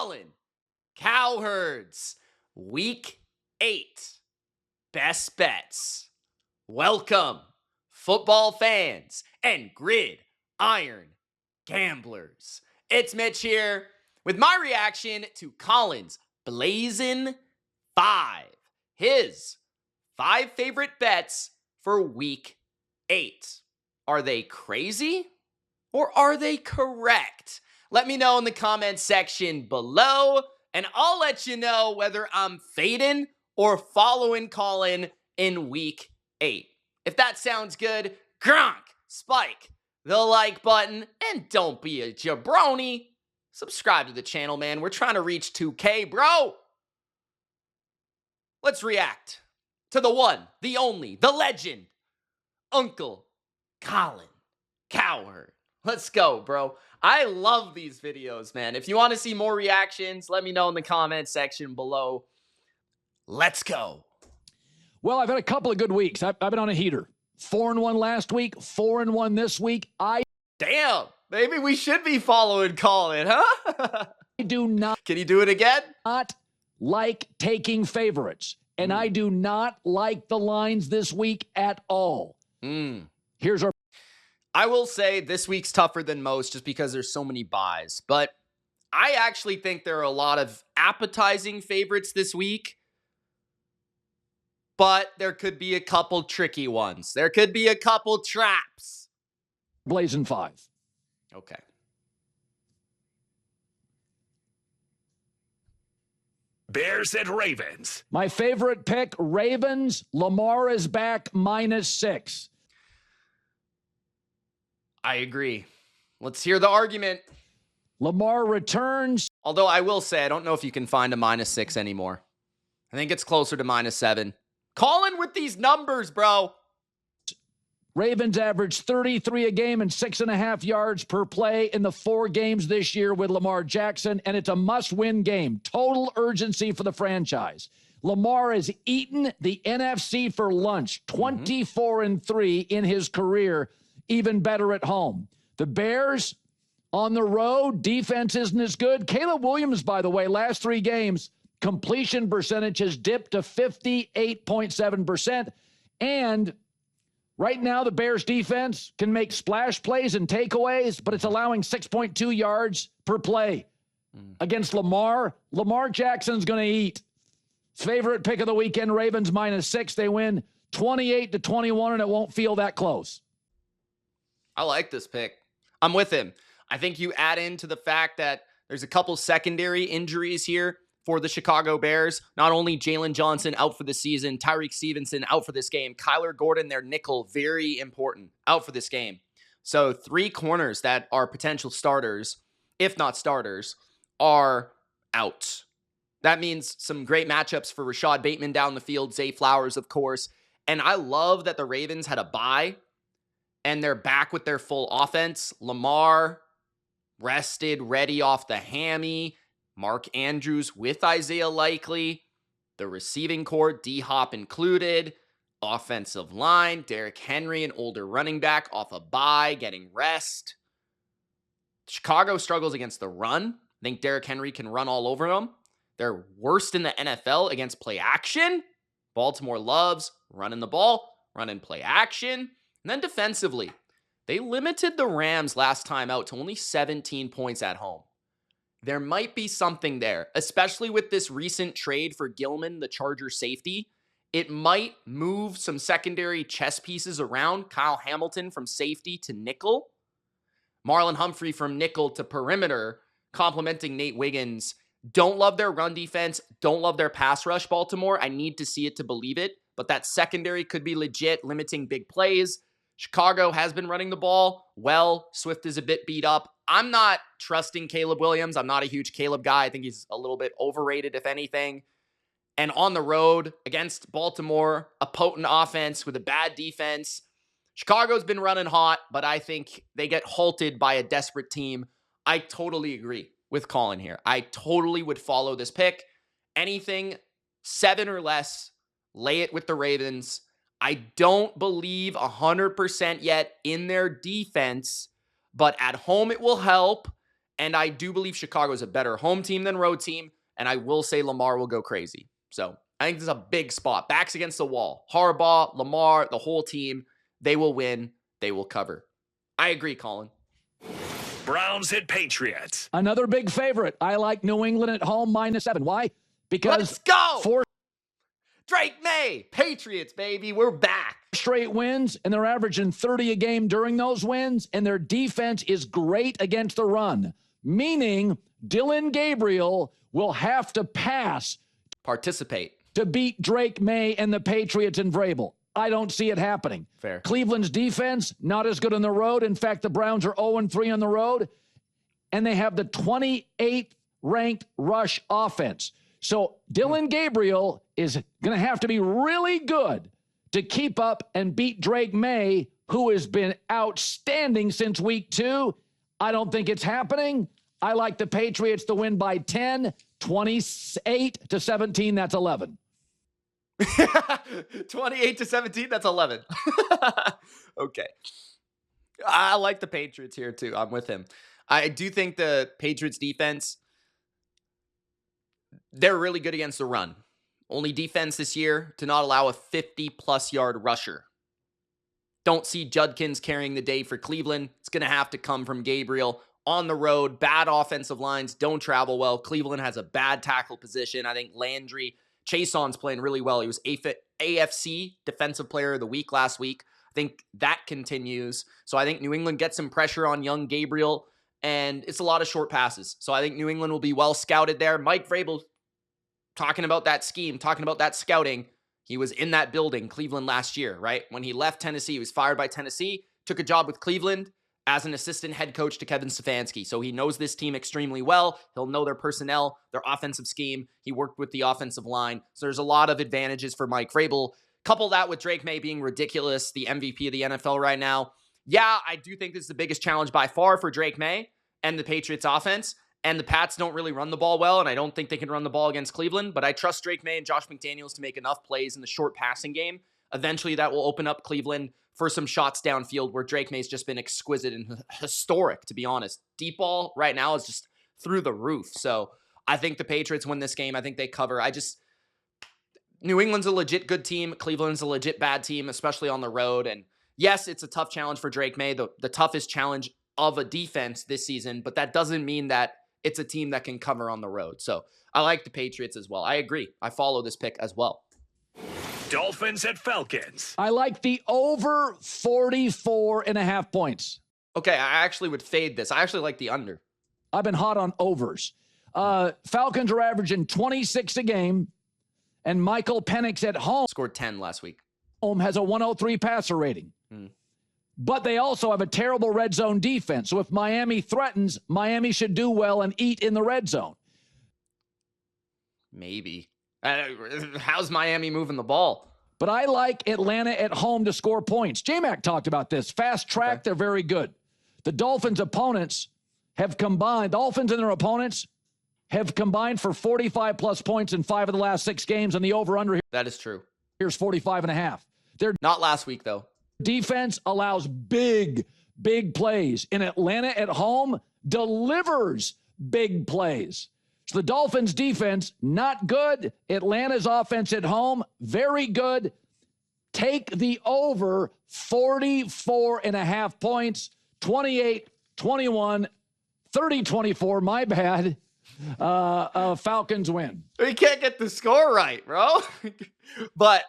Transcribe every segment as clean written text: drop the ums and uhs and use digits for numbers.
Colin Cowherd's Week 8 Best Bets. Welcome, football fans and gridiron gamblers. It's Mitch here with my reaction to Colin's Blazin 5. His 5 favorite bets for Week 8. Are they crazy or are they correct? Let me know in the comments section below, and I'll let you know whether I'm fading or following Colin in Week 8. If that sounds good, Gronk, spike the like button, and don't be a jabroni. Subscribe to the channel, man. We're trying to reach 2K, bro. Let's react to the one, the only, the legend, Uncle Colin Cowherd. Let's go, bro. I love these videos, man. If you want to see more reactions, let me know in the comments section below. Let's go. Well, I've had a couple of good weeks. I've been on a heater. 4-1 last week, 4-1 this week. Damn, maybe we should be following Colin, huh? I do not. Can you do it again? Not like taking favorites, and I do not like the lines this week at all. Here's our. I will say this week's tougher than most just because there's so many buys, but I actually think there are a lot of appetizing favorites this week, but there could be a couple tricky ones. There could be a couple traps. Blazin 5. Okay. Bears and Ravens. My favorite pick, Ravens. Lamar is back, -6. I agree. Let's hear the argument. Lamar returns. Although I will say, I don't know if you can find a -6 anymore. I think it's closer to -7. Colin with these numbers, bro. Ravens average 33 a game and 6.5 yards per play in the 4 games this year with Lamar Jackson, and it's a must-win game. Total urgency for the franchise. Lamar has eaten the NFC for lunch, 24-3 in his career, even better at home. The Bears on the road, defense isn't as good. Caleb Williams, by the way, last 3 games, completion percentage has dipped to 58.7%, and right now, the Bears defense can make splash plays and takeaways, but it's allowing 6.2 yards per play. Against Lamar, Lamar Jackson's going to eat. Favorite pick of the weekend, Ravens -6. They win 28-21, and it won't feel that close. I like this pick. I'm with him. I think you add into the fact that there's a couple secondary injuries here for the Chicago Bears. Not only Jalen Johnson out for the season, Tyreek Stevenson out for this game, Kyler Gordon, their nickel, very important, out for this game. So 3 corners that are potential starters, if not starters, are out. That means some great matchups for Rashad Bateman down the field, Zay Flowers, of course. And I love that the Ravens had a bye and they're back with their full offense. Lamar rested, ready off the hammy. Mark Andrews with Isaiah Likely, the receiving core, D-Hop included, offensive line, Derrick Henry, an older running back off a bye, getting rest. Chicago struggles against the run. I think Derrick Henry can run all over them. They're worst in the NFL against play action. Baltimore loves running the ball, running play action. And then defensively, they limited the Rams last time out to only 17 points at home. There might be something there, especially with this recent trade for Gilman, the Charger safety. It might move some secondary chess pieces around. Kyle Hamilton from safety to nickel. Marlon Humphrey from nickel to perimeter, complementing Nate Wiggins. Don't love their run defense. Don't love their pass rush, Baltimore. I need to see it to believe it. But that secondary could be legit, limiting big plays. Chicago has been running the ball well. Swift is a bit beat up. I'm not trusting Caleb Williams. I'm not a huge Caleb guy. I think he's a little bit overrated, if anything. And on the road against Baltimore, a potent offense with a bad defense. Chicago's been running hot, but I think they get halted by a desperate team. I totally agree with Colin here. I totally would follow this pick. Anything 7 or less, lay it with the Ravens. I don't believe 100% yet in their defense, but at home it will help. And I do believe Chicago is a better home team than road team. And I will say Lamar will go crazy. So I think this is a big spot. Backs against the wall. Harbaugh, Lamar, the whole team, they will win. They will cover. I agree, Colin. Browns at Patriots. Another big favorite. I like New England at home -7. Why? Because let's go. 4 Drake May. Patriots, baby. We're back. straight wins, and they're averaging 30 a game during those wins, and their defense is great against the run, meaning Dylan Gabriel will have to pass Participate to beat Drake May and the Patriots in Vrabel. I don't see it happening. Fair. Cleveland's defense, not as good on the road. In fact, the Browns are 0-3 on the road, and they have the 28th ranked rush offense. So Dylan Gabriel is going to have to be really good to keep up and beat Drake May, who has been outstanding since week 2. I don't think it's happening. I like the Patriots to win by 10, 28-17. That's 11. 28-17, that's 11. Okay. I like the Patriots here too. I'm with him. I do think the Patriots defense, they're really good against the run. Only defense this year to not allow a 50-plus yard rusher. Don't see Judkins carrying the day for Cleveland. It's going to have to come from Gabriel. On the road, bad offensive lines don't travel well. Cleveland has a bad tackle position. I think Landry, Chason's playing really well. He was AFC Defensive Player of the Week last week. I think that continues. So I think New England gets some pressure on young Gabriel, and it's a lot of short passes. So I think New England will be well scouted there. Mike Vrabel, talking about that scheme, talking about that scouting, he was in that building, Cleveland, last year, right? When he left Tennessee, he was fired by Tennessee, took a job with Cleveland as an assistant head coach to Kevin Stefanski. So he knows this team extremely well. He'll know their personnel, their offensive scheme. He worked with the offensive line. So there's a lot of advantages for Mike Vrabel. Couple that with Drake May being ridiculous, the MVP of the NFL right now. Yeah, I do think this is the biggest challenge by far for Drake May and the Patriots offense. And the Pats don't really run the ball well, and I don't think they can run the ball against Cleveland, but I trust Drake May and Josh McDaniels to make enough plays in the short passing game. Eventually, that will open up Cleveland for some shots downfield where Drake May's just been exquisite and historic, to be honest. Deep ball right now is just through the roof. So I think the Patriots win this game. I think they cover. New England's a legit good team. Cleveland's a legit bad team, especially on the road. And yes, it's a tough challenge for Drake May, the toughest challenge of a defense this season, but that doesn't mean that it's a team that can cover on the road. So I like the Patriots as well. I agree. I follow this pick as well. Dolphins at Falcons. I like the over 44.5 points. Okay, I actually would fade this. I actually like the under. I've been hot on overs. Falcons are averaging 26 a game, and Michael Penix at home Scored 10 last week. has a 103 passer rating. But they also have a terrible red zone defense. So if Miami threatens, Miami should do well and eat in the red zone. Maybe. How's Miami moving the ball? But I like Atlanta at home to score points. J-Mac talked about this. Fast track, okay. They're very good. The Dolphins' opponents have combined, Dolphins and their opponents have combined for 45-plus points in 5 of the last 6 games, and the over-under here. That is true. Here's 45.5. They're not last week, though. Defense allows big plays. And Atlanta at home delivers big plays. So the Dolphins defense, not good. Atlanta's offense at home, very good. Take the over 44.5 points, 28-21, 30-24, my bad. Falcons win. You can't get the score right, bro. But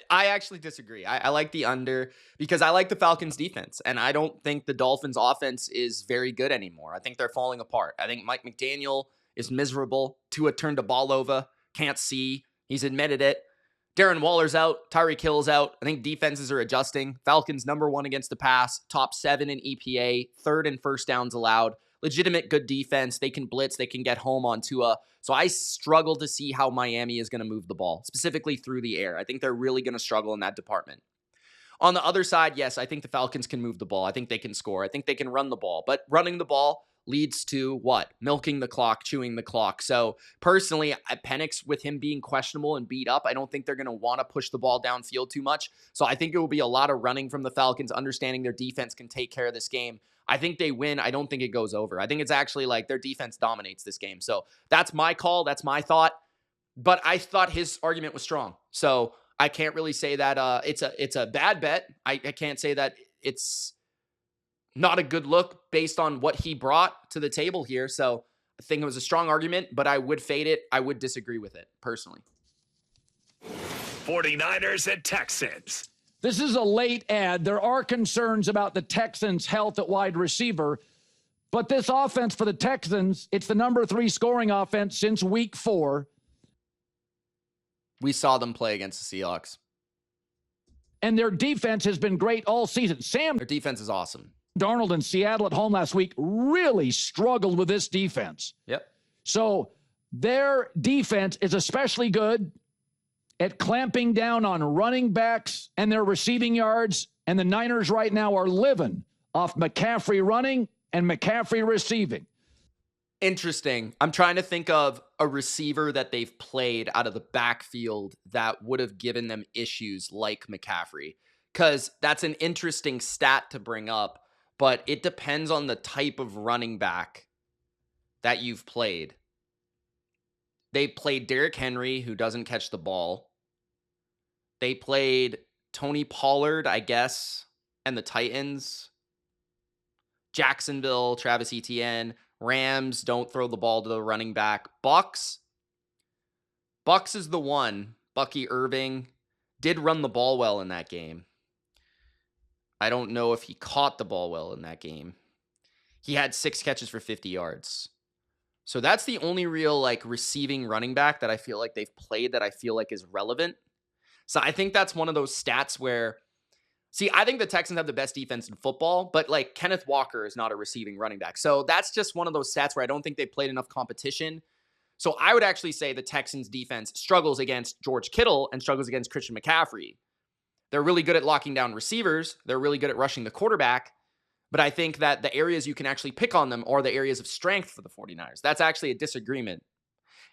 I actually disagree. I like the under because I like the Falcons defense, and I don't think the Dolphins offense is very good anymore. I think they're falling apart. I think Mike McDaniel is miserable. Tua turned the ball over. Can't see. He's admitted it. Darren Waller's out. Tyreek Hill's out. I think defenses are adjusting. Falcons #1 against the pass. Top 7 in EPA. 3rd in first downs allowed. Legitimate good defense. They can blitz. They can get home on Tua. So I struggle to see how Miami is going to move the ball, specifically through the air. I think they're really going to struggle in that department. On the other side, yes, I think the Falcons can move the ball. I think they can score. I think they can run the ball. But running the ball leads to what? Milking the clock, chewing the clock. So personally, Penix, with him being questionable and beat up, I don't think they're going to want to push the ball downfield too much. So I think it will be a lot of running from the Falcons, understanding their defense can take care of this game. I think they win. I don't think it goes over. I think it's actually like their defense dominates this game. So that's my call. That's my thought. But I thought his argument was strong. So I can't really say that it's a bad bet. I can't say that it's not a good look based on what he brought to the table here. So I think it was a strong argument, but I would fade it. I would disagree with it personally. 49ers and Texans. This is a late ad. There are concerns about the Texans' health at wide receiver, but this offense for the Texans, it's the number 3 scoring offense since week 4. We saw them play against the Seahawks. And their defense has been great all season. Their defense is awesome. Darnold in Seattle at home last week really struggled with this defense. Yep. So their defense is especially good at clamping down on running backs and their receiving yards. And the Niners right now are living off McCaffrey running and McCaffrey receiving. Interesting. I'm trying to think of a receiver that they've played out of the backfield that would have given them issues like McCaffrey, because that's an interesting stat to bring up, but it depends on the type of running back that you've played. They played Derrick Henry, who doesn't catch the ball. They played Tony Pollard, I guess, and the Titans. Jacksonville, Travis Etienne. Rams don't throw the ball to the running back. Bucks is the one. Bucky Irving did run the ball well in that game. I don't know if he caught the ball well in that game. He had 6 catches for 50 yards. So that's the only real like receiving running back that I feel like they've played that I feel like is relevant. So I think that's one of those stats where, see, I think the Texans have the best defense in football, but like Kenneth Walker is not a receiving running back. So that's just one of those stats where I don't think they played enough competition. So I would actually say the Texans defense struggles against George Kittle and struggles against Christian McCaffrey. They're really good at locking down receivers. They're really good at rushing the quarterback. But I think that the areas you can actually pick on them are the areas of strength for the 49ers. That's actually a disagreement.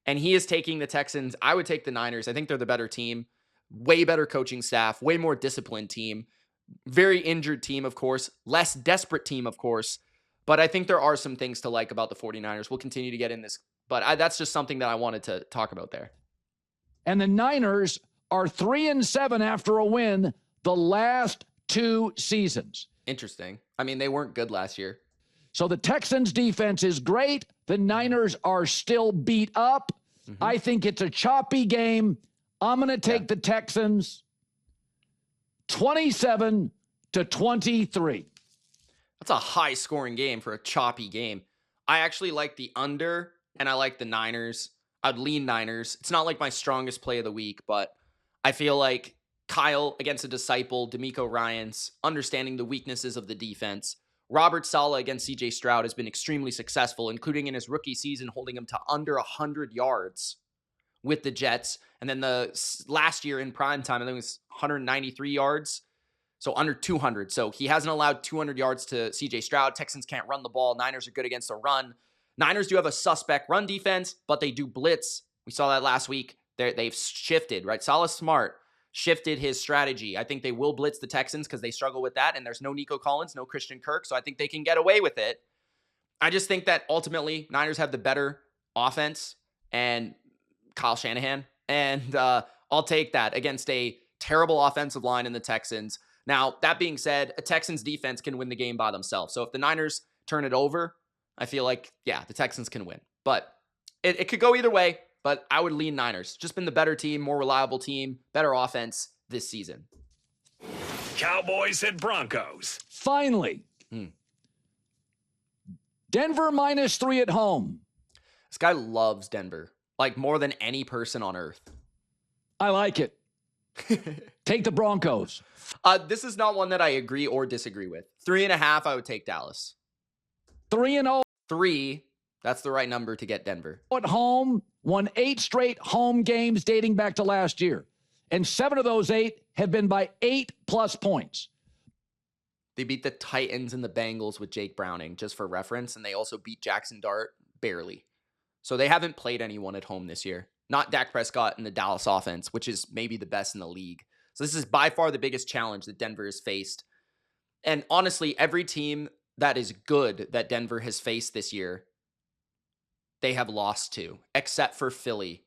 And he is taking the Texans. I would take the Niners. I think they're the better team. Way better coaching staff. Way more disciplined team. Very injured team, of course. Less desperate team, of course. But I think there are some things to like about the 49ers. We'll continue to get in this. But that's just something that I wanted to talk about there. And the Niners are 3-7 after a win the last 2 seasons. Interesting. I mean, they weren't good last year. So the Texans defense is great. The Niners are still beat up. Mm-hmm. I think it's a choppy game. I'm going to take the Texans 27-23. That's a high scoring game for a choppy game. I actually like the under and I like the Niners. I'd lean Niners. It's not like my strongest play of the week, but I feel like Kyle against a disciple, D'Amico Ryans, understanding the weaknesses of the defense. Robert Saleh against CJ Stroud has been extremely successful, including in his rookie season, holding him to under 100 yards with the Jets. And then the last year in prime time, I think it was 193 yards. So under 200. So he hasn't allowed 200 yards to CJ Stroud. Texans can't run the ball. Niners are good against the run. Niners do have a suspect run defense, but they do blitz. We saw that last week. They've shifted, right? Saleh Smart shifted his strategy. I think they will blitz the Texans because they struggle with that. And there's no Nico Collins, no Christian Kirk. So I think they can get away with it. I just think that ultimately Niners have the better offense and Kyle Shanahan. And I'll take that against a terrible offensive line in the Texans. Now, that being said, a Texans defense can win the game by themselves. So if the Niners turn it over, I feel like, yeah, the Texans can win. But it could go either way, but I would lean Niners. Just been the better team, more reliable team, better offense this season. Cowboys and Broncos. Finally, Denver -3 at home. This guy loves Denver, like more than any person on earth. I like it. Take the Broncos. This is not one that I agree or disagree with. 3.5, I would take Dallas. 3-0 3, that's the right number to get Denver. at home, won 8 straight home games dating back to last year. And 7 of those 8 have been by 8+ points. They beat the Titans and the Bengals with Jake Browning, just for reference, and they also beat Jackson Dart barely. So they haven't played anyone at home this year. Not Dak Prescott and the Dallas offense, which is maybe the best in the league. So this is by far the biggest challenge that Denver has faced. And honestly, every team that is good that Denver has faced this year, they have lost to, except for Philly.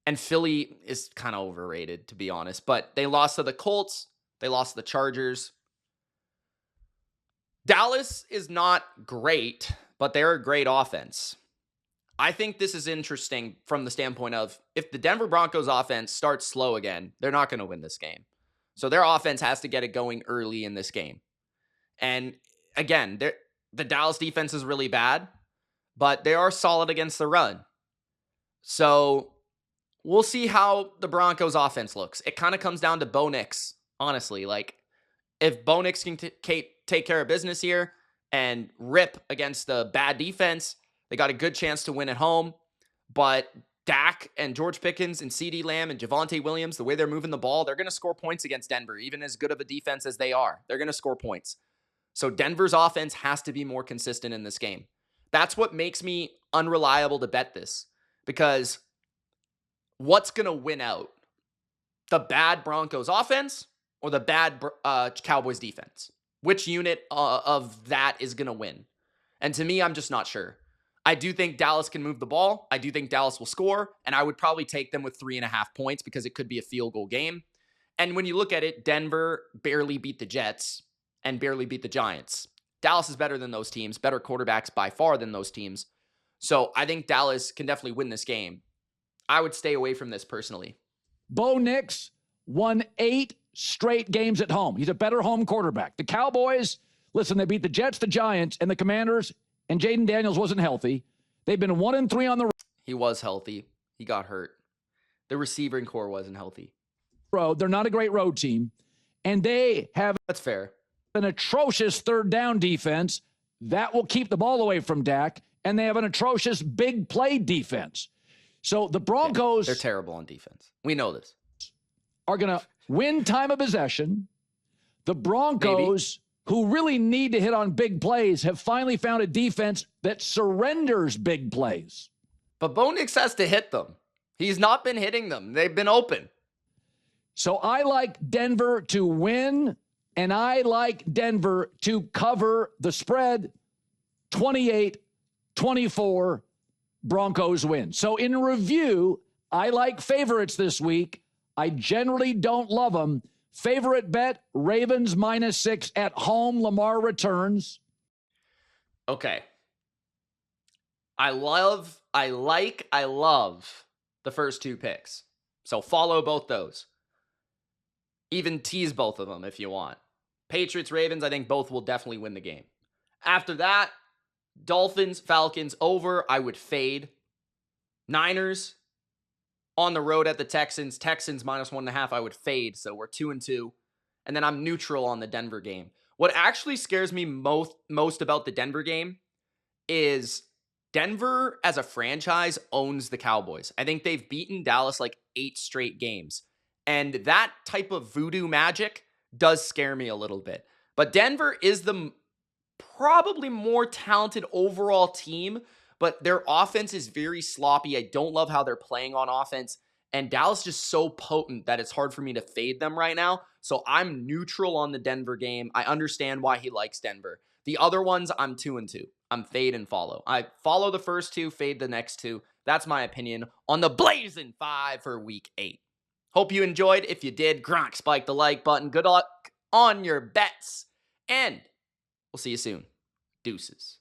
And Philly is kind of overrated, to be honest. But they lost to the Colts. They lost to the Chargers. Dallas is not great, but they're a great offense. I think this is interesting from the standpoint of if the Denver Broncos offense starts slow again, they're not going to win this game. So their offense has to get it going early in this game. And again, the Dallas defense is really bad, but they are solid against the run. So we'll see how the Broncos offense looks. It kind of comes down to Bo Nix, honestly. Like, if Bo Nix can take care of business here and rip against the bad defense, they got a good chance to win at home. But Dak and George Pickens and CeeDee Lamb and Javonte Williams, the way they're moving the ball, they're going to score points against Denver, even as good of a defense as they are. They're going to score points. So Denver's offense has to be more consistent in this game. That's what makes me unreliable to bet this. Because what's going to win out? The bad Broncos offense or the bad Cowboys defense? Which unit of that is going to win? And to me, I'm just not sure. I do think Dallas can move the ball. I do think Dallas will score. And I would probably take them with 3.5 points because it could be a field goal game. And when you look at it, Denver barely beat the Jets and barely beat the Giants. Dallas is better than those teams, better quarterbacks by far than those teams. So I think Dallas can definitely win this game. I would stay away from this personally. Bo Nix won 8 straight games at home. He's a better home quarterback. The Cowboys, listen, they beat the Jets, the Giants, and the Commanders, and Jaden Daniels wasn't healthy. They've been 1-3 on the He was healthy. He got hurt. The receiving core wasn't healthy. road. They're not a great road team, and they have That's fair. an atrocious third down defense that will keep the ball away from Dak, and they have an atrocious big play defense. So the Broncos, they're terrible on defense. We know this. are going to win time of possession. The Broncos, who really need to hit on big plays, have finally found a defense that surrenders big plays. But Bo Nix has to hit them. He's not been hitting them. They've been open. So I like Denver to win, and I like Denver to cover the spread. 28-24, Broncos win. So in review, I like favorites this week. I generally don't love them. Favorite bet, Ravens -6 at home. Lamar returns. Okay. I love the first 2 picks. So follow both those. Even tease both of them if you want. Patriots, Ravens, I think both will definitely win the game. After that, Dolphins, Falcons over, I would fade. Niners on the road at the Texans. Texans -1.5, I would fade. So we're 2-2. And then I'm neutral on the Denver game. What actually scares me most about the Denver game is Denver as a franchise owns the Cowboys. I think they've beaten Dallas like 8 straight games. And that type of voodoo magic does scare me a little bit. But Denver is the probably more talented overall team, but their offense is very sloppy. I don't love how they're playing on offense. And Dallas is just so potent that it's hard for me to fade them right now. So I'm neutral on the Denver game. I understand why he likes Denver. The other ones, I'm 2-2. I'm fade and follow. I follow the first 2, fade the next 2. That's my opinion on the Blazin 5 for week 8. Hope you enjoyed. If you did, Gronk, spike the like button. Good luck on your bets. And we'll see you soon. Deuces.